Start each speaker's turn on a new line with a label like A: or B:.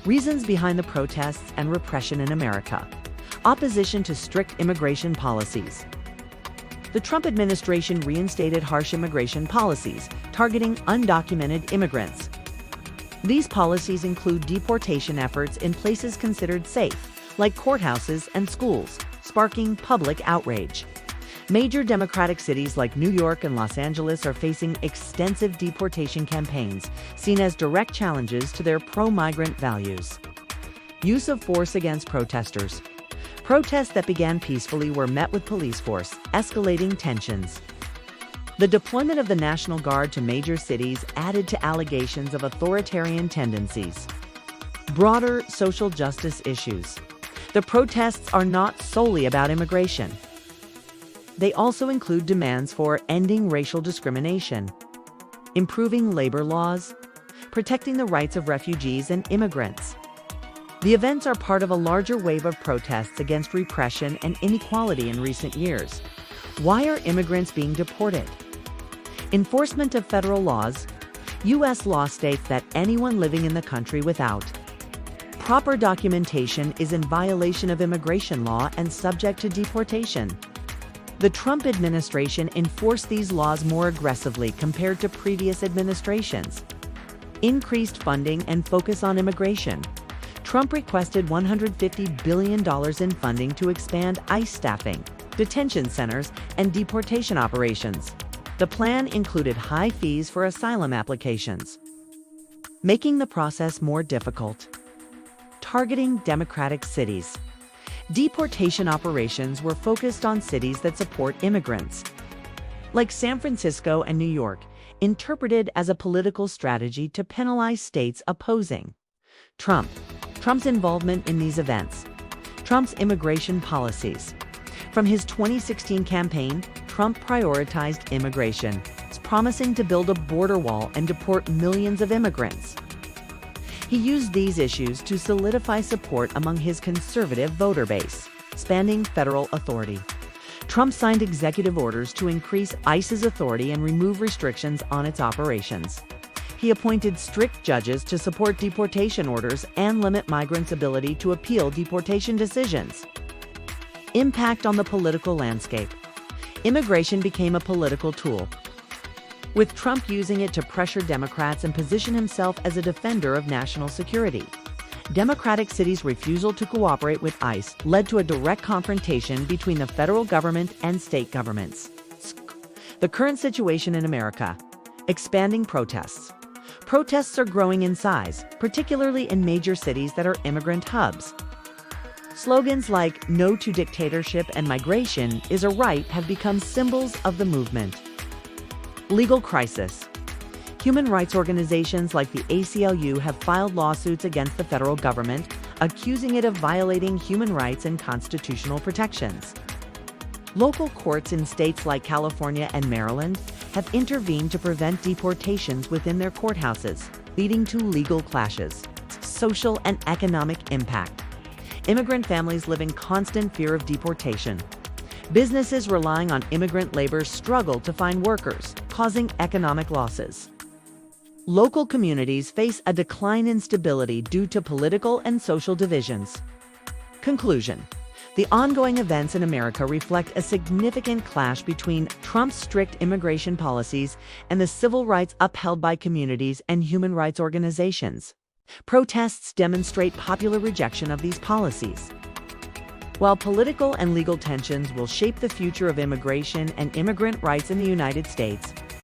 A: Reasons behind the protests and repression in America. Opposition to strict immigration policies. The Trump administration reinstated harsh immigration policies targeting undocumented immigrants. These policies include deportation efforts in places considered safe, like courthouses and schools, sparking public outrage. Major Democratic cities like New York and Los Angeles are facing extensive deportation campaigns, seen as direct challenges to their pro-migrant values. Use of force against protesters. Protests that began peacefully were met with police force, escalating tensions. The deployment of the National Guard to major cities added to allegations of authoritarian tendencies. Broader social justice issues. The protests are not solely about immigration. They also include demands for ending racial discrimination, improving labor laws, protecting the rights of refugees and immigrants. The events are part of a larger wave of protests against repression and inequality in recent years. Why are immigrants being deported? Enforcement of federal laws. U.S. law states that anyone living in the country without proper documentation is in violation of immigration law and subject to deportation. The Trump administration enforced these laws more aggressively compared to previous administrations. Increased funding and focus on immigration. Trump requested $150 billion in funding to expand ICE staffing, detention centers, and deportation operations. The plan included high fees for asylum applications, making the process more difficult. Targeting Democratic cities. Deportation operations were focused on cities that support immigrants, like San Francisco and New York, interpreted as a political strategy to penalize states opposing Trump's involvement in these events. Trump's immigration policies. From his 2016 campaign, Trump prioritized immigration, promising to build a border wall and deport millions of immigrants. He used these issues to solidify support among his conservative voter base, spanning federal authority. Trump signed executive orders to increase ICE's authority and remove restrictions on its operations. He appointed strict judges to support deportation orders and limit migrants' ability to appeal deportation decisions. Impact on the political landscape. Immigration became a political tool, with Trump using it to pressure Democrats and position himself as a defender of national security. Democratic cities' refusal to cooperate with ICE led to a direct confrontation between the federal government and state governments. The current situation in America. Expanding protests. Protests are growing in size, particularly in major cities that are immigrant hubs. Slogans like "No to dictatorship" and "Migration is a right" have become symbols of the movement. Legal crisis. Human rights organizations like the ACLU have filed lawsuits against the federal government, accusing it of violating human rights and constitutional protections. Local courts in states like California and Maryland have intervened to prevent deportations within their courthouses, leading to legal clashes. Social and economic impact. Immigrant families live in constant fear of deportation. Businesses relying on immigrant labor struggle to find workers, causing economic losses. Local communities face a decline in stability due to political and social divisions. Conclusion. The ongoing events in America reflect a significant clash between Trump's strict immigration policies and the civil rights upheld by communities and human rights organizations. Protests demonstrate popular rejection of these policies. While political and legal tensions will shape the future of immigration and immigrant rights in the United States,